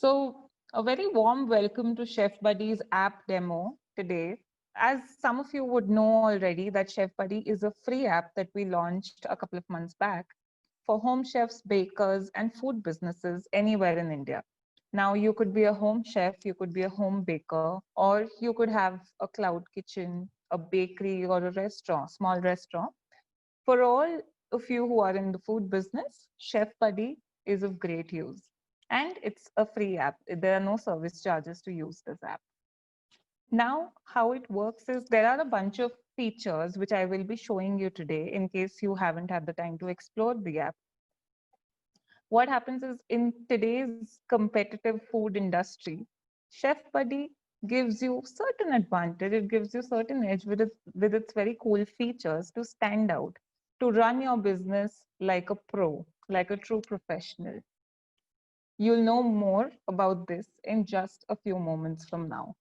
So a very warm welcome to Chef Buddy's app demo today. As some of you would know already that Chef Buddy is a free app that we launched a couple of months back for home chefs, bakers, and food businesses anywhere in India. Now you could be a home chef, you could be a home baker, or you could have a cloud kitchen, a bakery, or a restaurant, small restaurant. For all of you who are in the food business, Chef Buddy is of great use. And it's a free app. There are no service charges to use this app. Now, how it works is there are a bunch of features which I will be showing you today in case you haven't had the time to explore the app. What happens is in today's competitive food industry, Chef Buddy gives you certain advantage, it gives you certain edge with its very cool features to stand out, to run your business like a pro, like a true professional. You'll know more about this in just a few moments from now.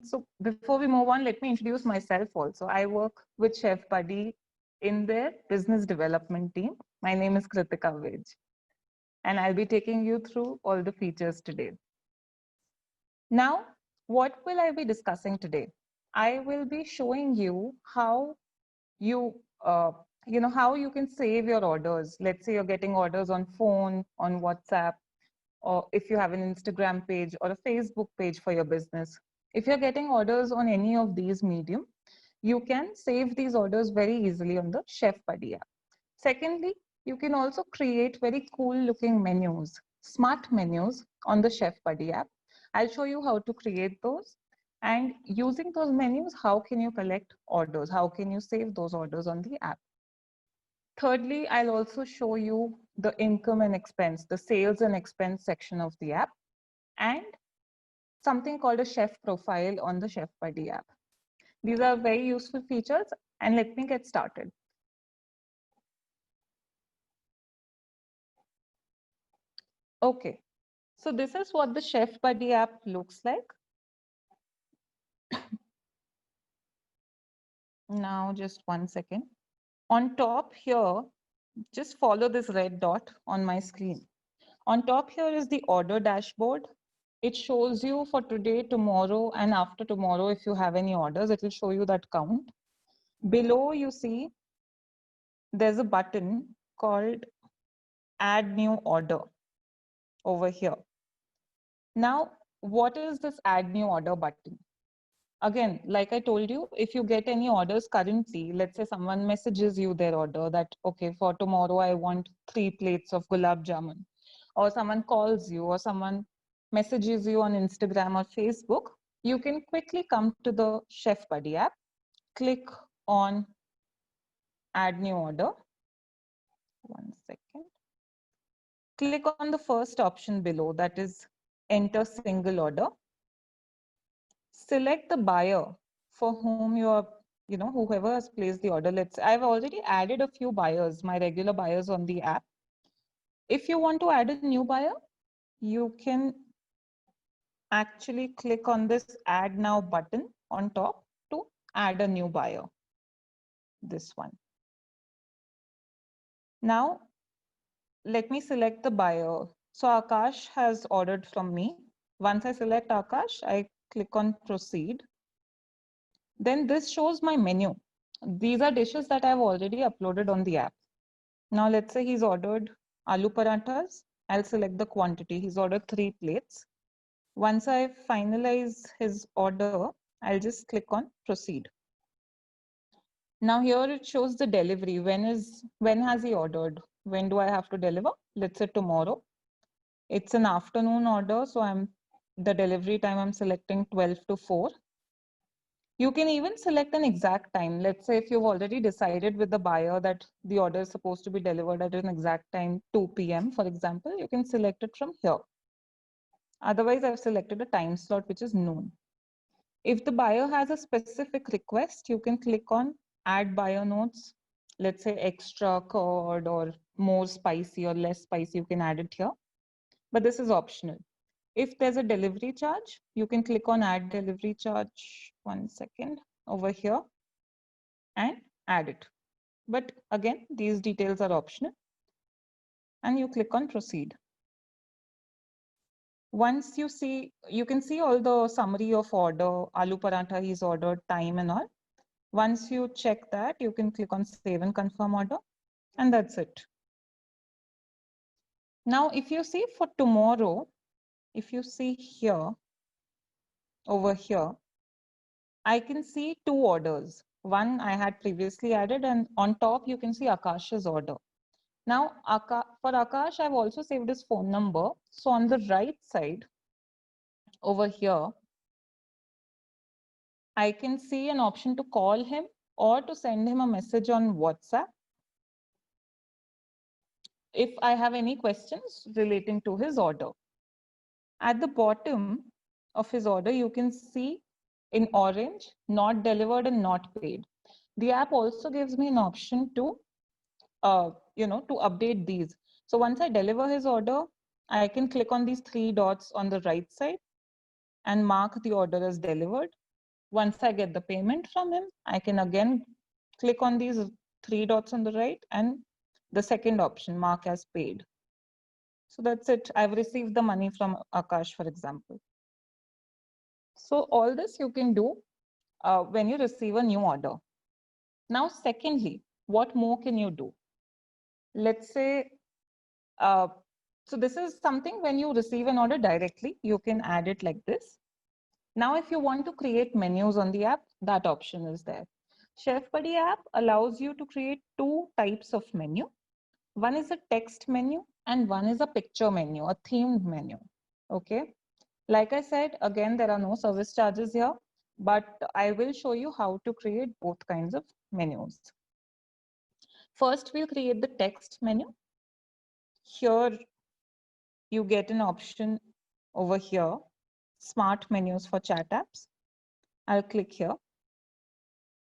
So before we move on, let me introduce myself also. I work with Chef Buddy in their business development team. My name is Kritika Vij, and I'll be taking you through all the features today. Now, what will I be discussing today? I will be showing you how you, uh, how you can save your orders. Let's say you're getting orders on phone, on WhatsApp, or if you have an Instagram page or a Facebook page for your business. If you're getting orders on any of these medium, you can save these orders very easily on the Chef Buddy app. Secondly, you can also create very cool looking menus, smart menus on the Chef Buddy app. I'll show you how to create those. And using those menus, how can you collect orders? How can you save those orders on the app? Thirdly, I'll also show you the income and expense, the sales and expense section of the app, and something called a chef profile on the Chef Buddy app. These are very useful features, and let me get started. Okay, so this is what the Chef Buddy app looks like. Now, just 1 second. On top here, just follow this red dot on my screen. On top here is the order dashboard. It shows you for today, tomorrow, and after tomorrow, if you have any orders, it will show you that count. Below, you see there's a button called Add New Order over here. Now, what is this Add New Order button? Again, like I told you, if you get any orders currently, let's say someone messages you their order that, okay, for tomorrow, I want 3 plates of gulab jamun, or someone calls you, or someone messages you on Instagram or Facebook, you can quickly come to the Chef Buddy app, click on Add New Order. 1 second. Click on the first option below, that is Enter Single Order. Select the buyer for whom you are, whoever has placed the order. I've already added a few buyers, my regular buyers on the app. If you want to add a new buyer, you can actually click on this Add Now button on top to add a new buyer, this one. Now, let me select the buyer. So Akash has ordered from me. Once I select Akash, I click on Proceed. Then this shows my menu. These are dishes that I've already uploaded on the app. Now let's say he's ordered aloo parathas. I'll select the quantity. He's ordered 3 plates. Once I finalize his order, I'll just click on Proceed. Now here it shows the delivery. When has he ordered? When do I have to deliver? Let's say tomorrow. It's an afternoon order, so the delivery time I'm selecting 12 to 4. You can even select an exact time. Let's say if you've already decided with the buyer that the order is supposed to be delivered at an exact time, 2 p.m., for example, you can select it from here. Otherwise, I've selected a time slot, which is noon. If the buyer has a specific request, you can click on Add Buyer Notes. Let's say extra curd or more spicy or less spicy, you can add it here. But this is optional. If there's a delivery charge, you can click on Add Delivery Charge. 1 second over here and add it. But again, these details are optional. And you click on Proceed. Once you can see all the summary of order, aloo paratha he's ordered, time and all. Once you check that, you can click on save and confirm order, and that's it. Now, if you see for tomorrow, if you see here, over here, I can see two orders. One I had previously added, and on top you can see Akash's order. Now, for Akash, I've also saved his phone number. So on the right side, over here, I can see an option to call him or to send him a message on WhatsApp if I have any questions relating to his order. At the bottom of his order, you can see in orange, not delivered and not paid. The app also gives me an option to, to update these. So once I deliver his order, I can click on these three dots on the right side and mark the order as delivered. Once I get the payment from him, I can again click on these three dots on the right and the second option, mark as paid. So that's it. I've received the money from Akash, for example. So all this you can do when you receive a new order. Now, secondly, what more can you do? Let's say, so this is something when you receive an order directly, you can add it like this. Now, if you want to create menus on the app, that option is there. Chef Buddy app allows you to create two types of menu. One is a text menu and one is a picture menu, a themed menu. Okay. Like I said, again, there are no service charges here, but I will show you how to create both kinds of menus. First, we'll create the text menu. Here, you get an option over here, smart menus for chat apps. I'll click here.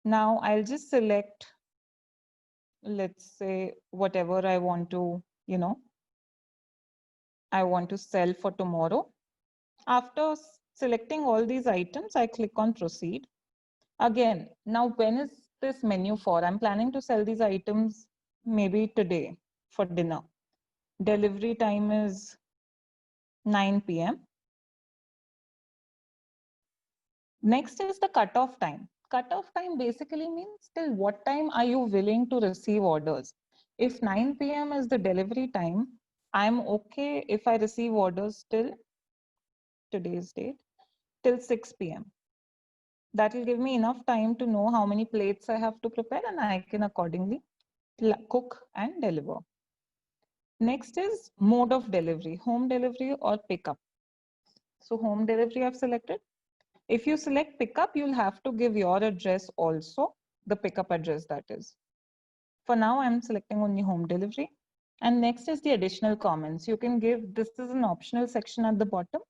Now I'll just select, let's say, whatever I want to, I want to sell for tomorrow. After selecting all these items, I click on proceed. Again, now when is this menu for? I'm planning to sell these items maybe today for dinner. Delivery time is 9 p.m. Next is the cutoff time. Cutoff time basically means till what time are you willing to receive orders? If 9 p.m. is the delivery time, I'm okay if I receive orders till today's date, till 6 p.m. That will give me enough time to know how many plates I have to prepare and I can accordingly cook and deliver. Next is mode of delivery, home delivery or pickup. So home delivery I've selected. If you select pickup, you'll have to give your address also, the pickup address that is. For now, I'm selecting only home delivery. And next is the additional comments. You can give, this is an optional section at the bottom.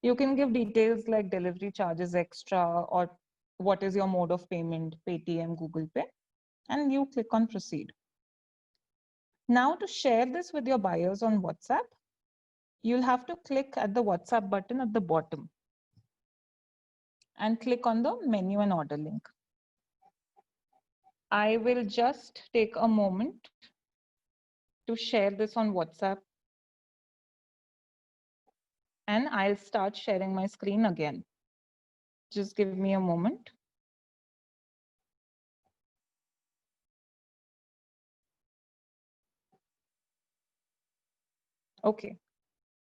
You can give details like delivery charges extra or what is your mode of payment, Paytm, Google Pay, and you click on proceed. Now to share this with your buyers on WhatsApp, you'll have to click at the WhatsApp button at the bottom and click on the menu and order link. I will just take a moment to share this on WhatsApp and I'll start sharing my screen again. Just give me a moment. Okay.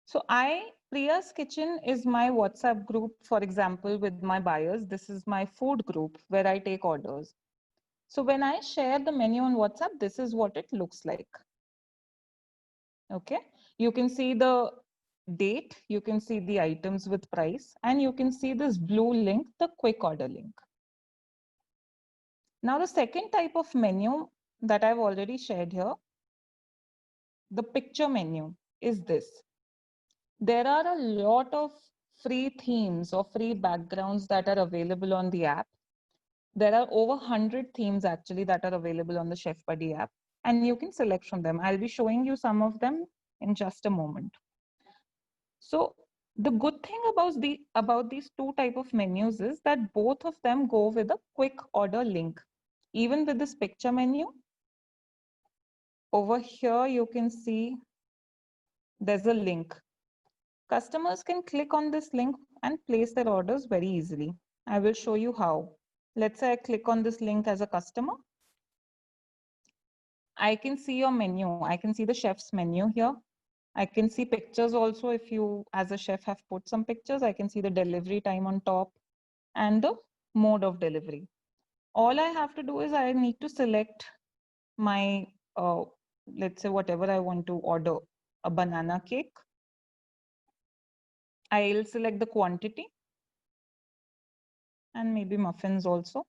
So Priya's Kitchen is my WhatsApp group, for example, with my buyers. This is my food group where I take orders. So when I share the menu on WhatsApp, this is what it looks like. Okay. You can see the date, you can see the items with price, and you can see this blue link, the quick order link. Now the second type of menu that I've already shared here, the picture menu is this. There are a lot of free themes or free backgrounds that are available on the app. There are over 100 themes actually that are available on the Chef Buddy app, and you can select from them. I'll be showing you some of them in just a moment. So the good thing about these two type of menus is that both of them go with a quick order link. Even with this picture menu, over here you can see there's a link. Customers can click on this link and place their orders very easily. I will show you how. Let's say I click on this link as a customer. I can see your menu. I can see the chef's menu here. I can see pictures also. If you, as a chef, have put some pictures, I can see the delivery time on top and the mode of delivery. All I have to do is I need to select my, let's say, whatever I want to order, a banana cake. I'll select the quantity and maybe muffins also,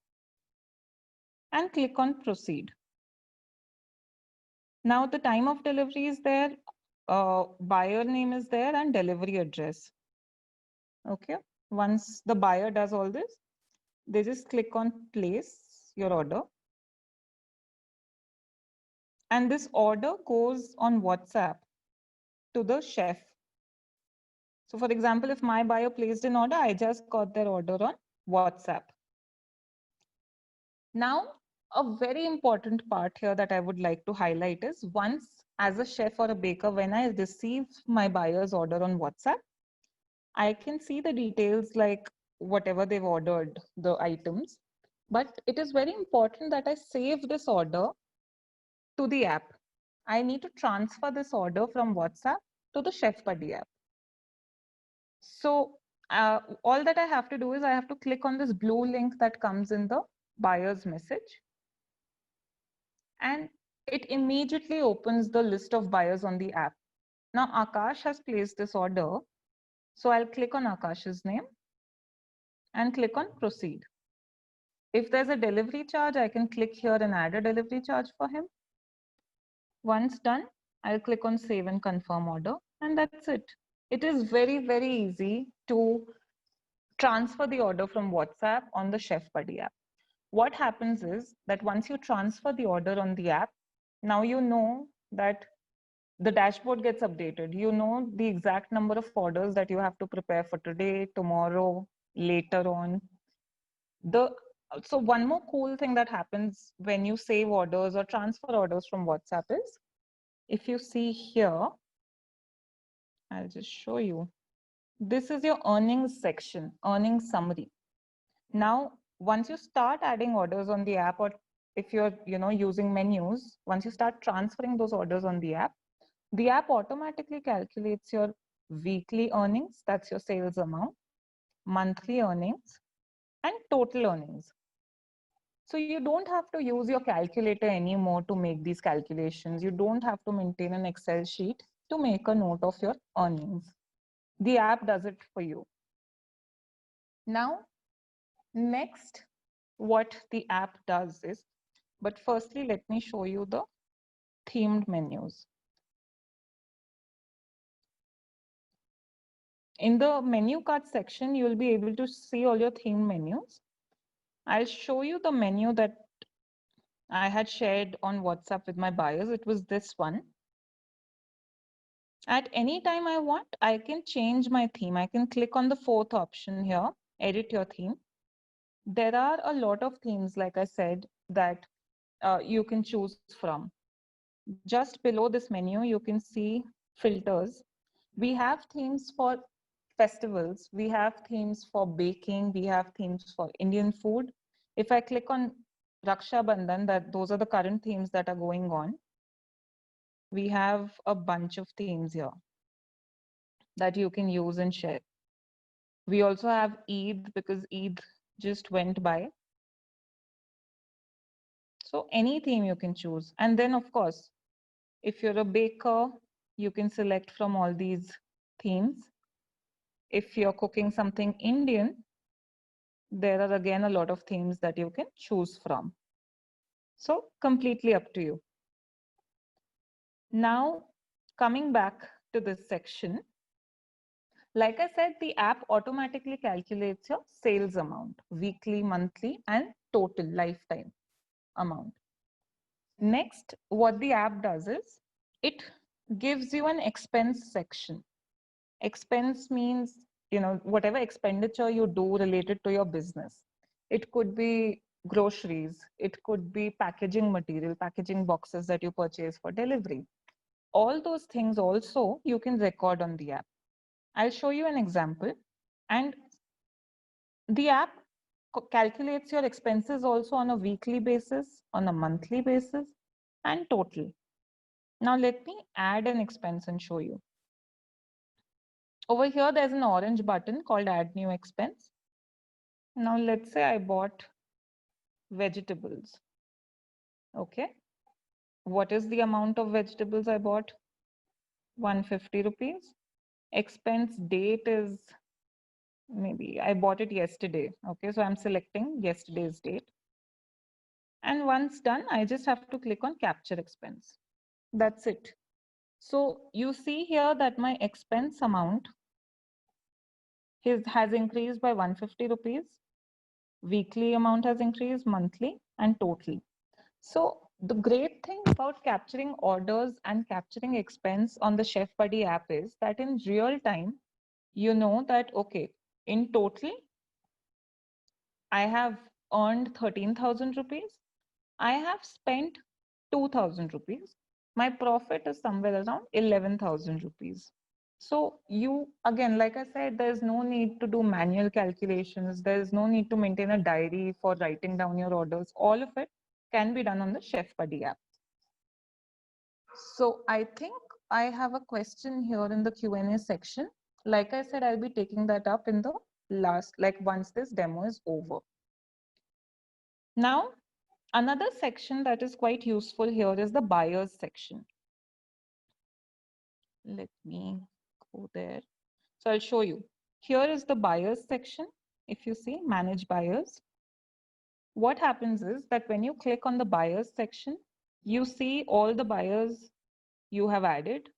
and click on proceed. Now the time of delivery is there, buyer name is there, and delivery address. Okay, once the buyer does all this, they just click on place your order. And this order goes on WhatsApp to the chef. So for example, if my buyer placed an order, I just got their order on WhatsApp. Now, a very important part here that I would like to highlight is once as a chef or a baker, when I receive my buyer's order on WhatsApp, I can see the details like whatever they've ordered, the items. But it is very important that I save this order to the app. I need to transfer this order from WhatsApp to the Chef Buddy app. So all that I have to do is I have to click on this blue link that comes in the buyer's message. And it immediately opens the list of buyers on the app. Now Akash has placed this order. So I'll click on Akash's name and click on proceed. If there's a delivery charge, I can click here and add a delivery charge for him. Once done, I'll click on save and confirm order, and that's it. It is very, very easy to transfer the order from WhatsApp on the Chef Buddy app. What happens is that once you transfer the order on the app, now you know that the dashboard gets updated. You know the exact number of orders that you have to prepare for today, tomorrow, later on. So one more cool thing that happens when you save orders or transfer orders from WhatsApp is, if you see here, I'll just show you. This is your earnings section, earnings summary. Now, once you start adding orders on the app, or if you're using menus, once you start transferring those orders on the app automatically calculates your weekly earnings, that's your sales amount, monthly earnings, and total earnings. So you don't have to use your calculator anymore to make these calculations. You don't have to maintain an Excel sheet to make a note of your earnings. The app does it for you. Now, next, what the app does is, but firstly, let me show you the themed menus. In the menu card section, you will be able to see all your themed menus. I'll show you the menu that I had shared on WhatsApp with my buyers. It was this one. At any time I want, I can change my theme. I can click on the fourth option here, edit your theme. There are a lot of themes, like I said, that you can choose from. Just below this menu, you can see filters. We have themes for festivals. We have themes for baking. We have themes for Indian food. If I click on Raksha Bandhan, those are the current themes that are going on. We have a bunch of themes here that you can use and share. We also have Eid, because Eid just went by. So any theme you can choose. And then of course, if you're a baker, you can select from all these themes. If you're cooking something Indian, there are again a lot of themes that you can choose from. So completely up to you. Now, coming back to this section, like I said, the app automatically calculates your sales amount, weekly, monthly, and total lifetime amount. Next, what the app does is, it gives you an expense section. Expense means, whatever expenditure you do related to your business. It could be groceries, it could be packaging material, packaging boxes that you purchase for delivery. All those things also you can record on the app. I'll show you an example. And the app calculates your expenses also on a weekly basis, on a monthly basis, and total. Now let me add an expense and show you. Over here, there's an orange button called Add New Expense. Now let's say I bought vegetables. Okay. What is the amount of vegetables I bought? 150 rupees. Expense date is, maybe I bought it yesterday. Okay, so I'm selecting yesterday's date. And once done, I just have to click on capture expense. That's it. So you see here that my expense amount has increased by 150 rupees. Weekly amount has increased, monthly, and total. So the great thing about capturing orders and capturing expense on the Chef Buddy app is that in real time, you know that, okay, in total, I have earned 13,000 rupees. I have spent 2,000 rupees. My profit is somewhere around 11,000 rupees. So you, again, like I said, there's no need to do manual calculations. There's no need to maintain a diary for writing down your orders. All of it can be done on the Chef Buddy app. So I think I have a question here in the Q&A section. Like I said, I'll be taking that up in the last, like once this demo is over. Now, another section that is quite useful here is the buyers section. Let me go there. So I'll show you. Here is the buyers section. If you see manage buyers, what happens is that when you click on the buyers section, you see all the buyers you have added.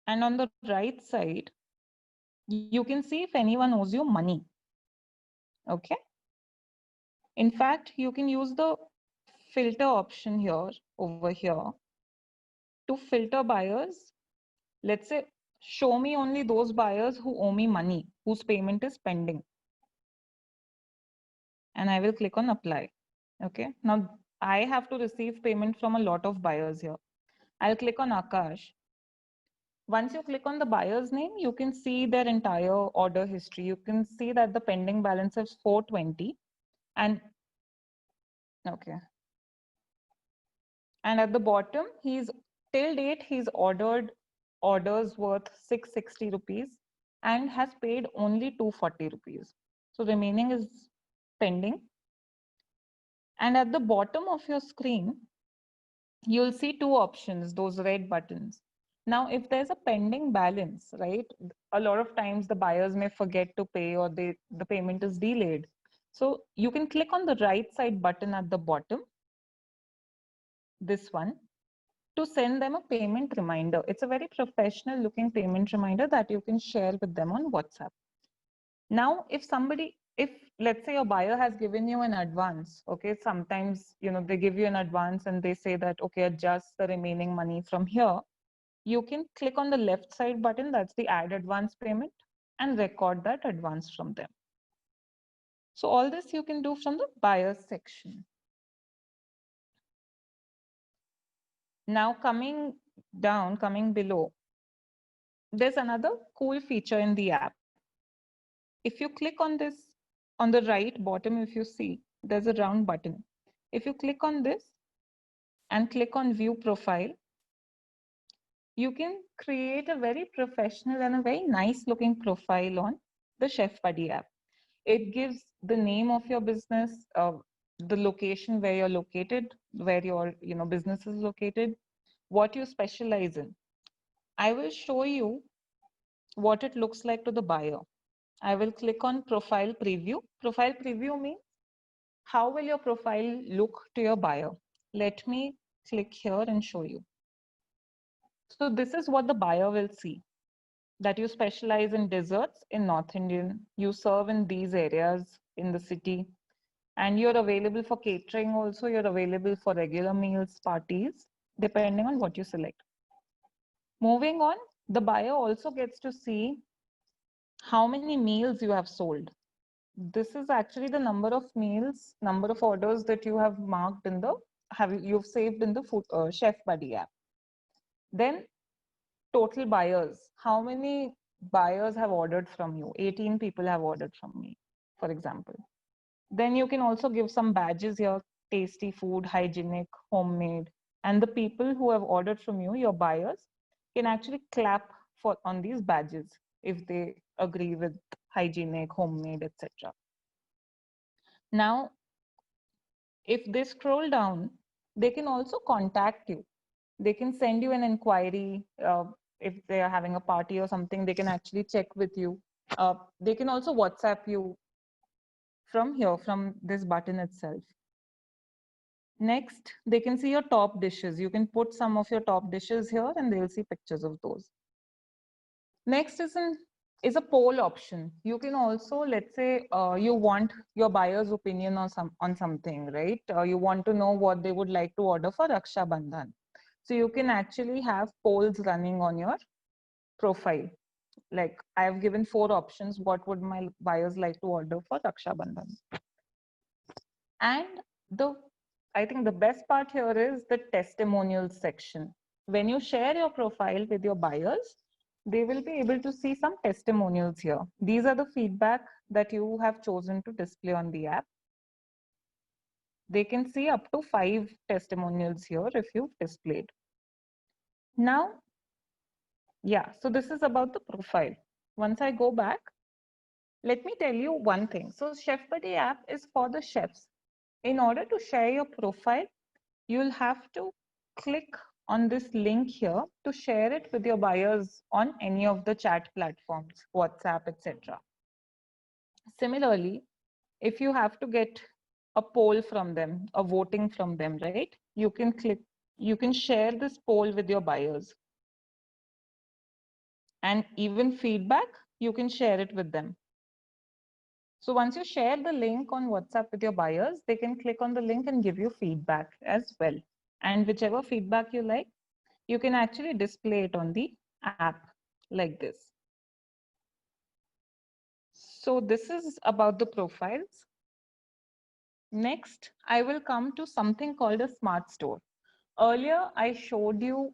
And on the right side, you can see if anyone owes you money. Okay. In fact, you can use the filter option here, over here, to filter buyers. Let's say, show me only those buyers who owe me money, whose payment is pending. And I will click on apply. Okay. Now I have to receive payment from a lot of buyers here. I'll click on Akash. Once you click on the buyer's name, you can see their entire order history. You can see that the pending balance is 420. And okay. And at the bottom, till date, he's ordered orders worth 660 rupees and has paid only 240 rupees. So remaining is pending. And at the bottom of your screen, you'll see two options, those red buttons. Now, if there's a pending balance, right, a lot of times the buyers may forget to pay or the payment is delayed. So you can click on the right side button at the bottom, this one, to send them a payment reminder. It's a very professional looking payment reminder that you can share with them on WhatsApp. Now, if let's say your buyer has given you an advance, okay, sometimes, they give you an advance and they say that, okay, adjust the remaining money from here. You can click on the left side button, that's the add advance payment, and record that advance from them. So all this you can do from the buyers section. Now coming below, there's another cool feature in the app. If you click on this, on the right bottom, if you see, there's a round button. If you click on this and click on view profile, you can create a very professional and a very nice looking profile on the Chef Buddy app. It gives the name of your business, the location where you're located, where your business is located, what you specialize in. I will show you what it looks like to the buyer. I will click on profile preview. Profile preview means how will your profile look to your buyer? Let me click here and show you. So this is what the buyer will see, that you specialize in desserts in North Indian. You serve in these areas in the city, and you're available for catering also. You're available for regular meals, parties, depending on what you select. Moving on, the buyer also gets to see how many meals you have sold. This is actually the number of meals, number of orders that you have marked in the, you've saved in the Chef Buddy app. Then total buyers, how many buyers have ordered from you. 18 people have ordered from me, for example. Then you can also give some badges here, tasty food, hygienic, homemade. And the people who have ordered from you, your buyers, can actually clap on these badges if they agree with hygienic, homemade, etc. Now, if they scroll down, they can also contact you. They can send you an inquiry. If they are having a party or something, they can actually check with you. They can also WhatsApp you from here, from this button itself. Next, they can see your top dishes. You can put some of your top dishes here and they'll see pictures of those. Next is a poll option. You can also, let's say, you want your buyer's opinion on something, right? You want to know what they would like to order for Raksha Bandhan. So you can actually have polls running on your profile. Like I have given 4 options. What would my buyers like to order for Raksha Bandhan? And I think the best part here is the testimonials section. When you share your profile with your buyers, they will be able to see some testimonials here. These are the feedback that you have chosen to display on the app. They can see up to 5 testimonials here if you've displayed. Now, yeah, so this is about the profile. Once I go back, let me tell you one thing. So Chef Buddy app is for the chefs. In order to share your profile, you'll have to click on this link here to share it with your buyers on any of the chat platforms, WhatsApp, etc. Similarly, if you have to get a poll from them, a voting from them, right? You can share this poll with your buyers. And even feedback, you can share it with them. So once you share the link on WhatsApp with your buyers, they can click on the link and give you feedback as well. And whichever feedback you like, you can actually display it on the app like this. So this is about the profiles. Next, I will come to something called a smart store. Earlier, I showed you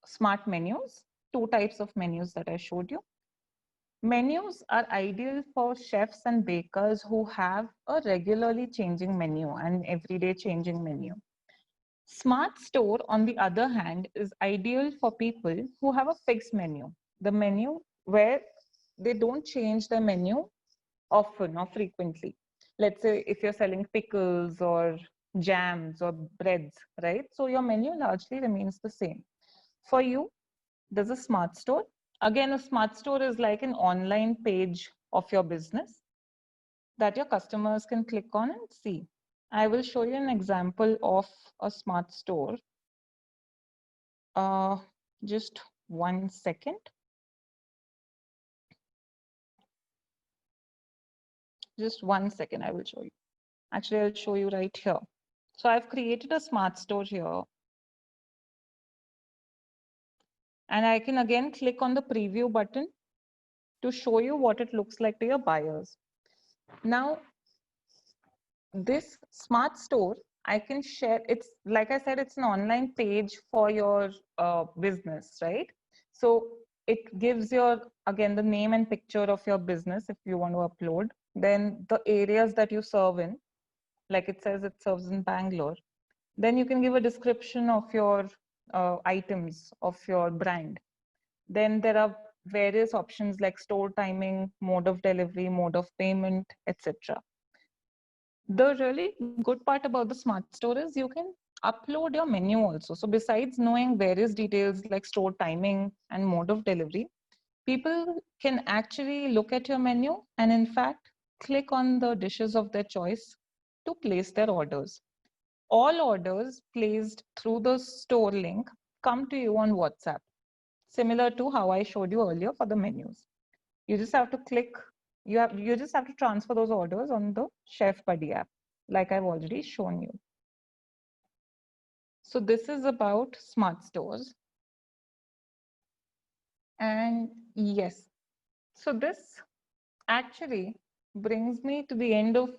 smart menus, 2 types of menus that I showed you. Menus are ideal for chefs and bakers who have a regularly changing menu and everyday changing menu. Smart Store, on the other hand, is ideal for people who have a fixed menu. The menu where they don't change the menu often or frequently. Let's say if you're selling pickles or jams or breads, right? So your menu largely remains the same. For you, there's a smart store. Again, a smart store is like an online page of your business that your customers can click on and see. I will show you an example of a smart store. Just 1 second. Just 1 second, I will show you. Actually, I'll show you right here. So I've created a smart store here. And I can again click on the preview button to show you what it looks like to your buyers. Now, this smart store, I can share, it's like I said, it's an online page for your business, right? So it gives your, again, the name and picture of your business if you want to upload. Then the areas that you serve in, like it says it serves in Bangalore. Then you can give a description of your items of your brand. Then there are various options like store timing, mode of delivery, mode of payment, etc. The really good part about the smart store is you can upload your menu also. So besides knowing various details like store timing and mode of delivery, people can actually look at your menu and in fact click on the dishes of their choice to place their orders. All orders placed through the store link come to you on WhatsApp, similar to how I showed you earlier for the menus. You just have to click, you just have to transfer those orders on the Chef Buddy app, like I've already shown you. So this is about smart stores. And yes, so this actually brings me to the end of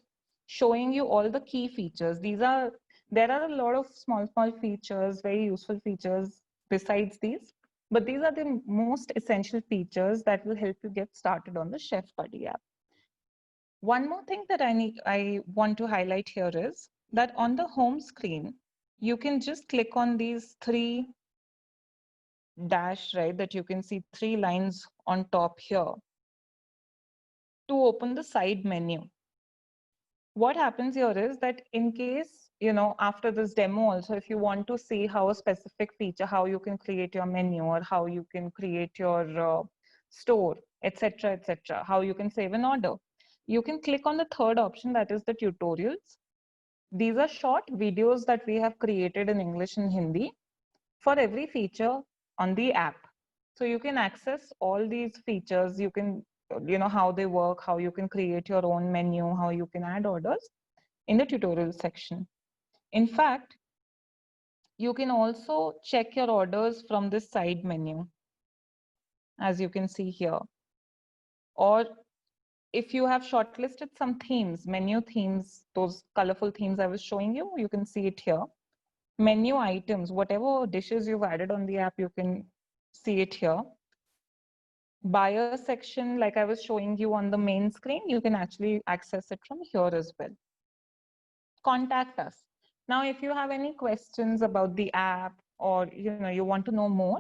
showing you all the key features. There are a lot of small features, very useful features besides these. But these are the most essential features that will help you get started on the Chef Buddy app. One more thing that I want to highlight here is that on the home screen, you can just click on these three dash, right? That you can see three lines on top here to open the side menu. What happens here is that in case, after this demo also, if you want to see how a specific feature, how you can create your menu or how you can create your store, etc., how you can save an order, you can click on the third option, that is the tutorials. These are short videos that we have created in English and Hindi for every feature on the app. So you can access all these features. You can, how they work, how you can create your own menu, how you can add orders in the tutorial section. In fact, you can also check your orders from this side menu, as you can see here. Or if you have shortlisted some themes, menu themes, those colorful themes I was showing you, you can see it here. Menu items, whatever dishes you've added on the app, you can see it here. Buyer section, like I was showing you on the main screen, you can actually access it from here as well. Contact us. Now, if you have any questions about the app or you want to know more,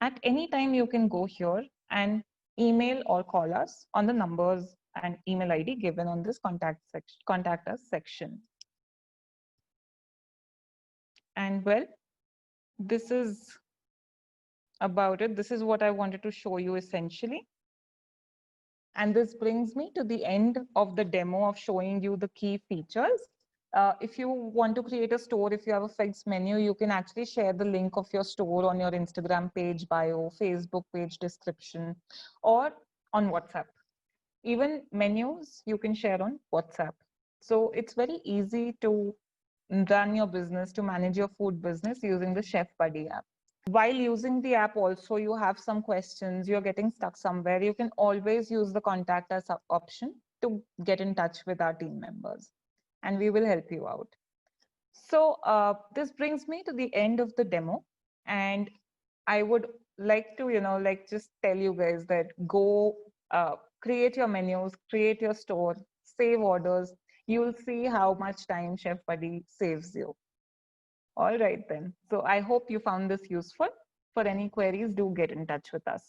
at any time you can go here and email or call us on the numbers and email ID given on this contact us section. And well, this is about it. This is what I wanted to show you essentially. And this brings me to the end of the demo of showing you the key features. If you want to create a store, if you have a fixed menu, you can actually share the link of your store on your Instagram page bio, Facebook page description, or on WhatsApp. Even menus you can share on WhatsApp. So it's very easy to run your business, to manage your food business using the Chef Buddy app. While using the app also, you have some questions, you're getting stuck somewhere, you can always use the contact us option to get in touch with our team members, and we will help you out. So this brings me to the end of the demo, and I would like to, just tell you guys that go create your menus, create your store, save orders. You'll see how much time Chef Buddy saves you. All right then. So I hope you found this useful. For any queries, do get in touch with us.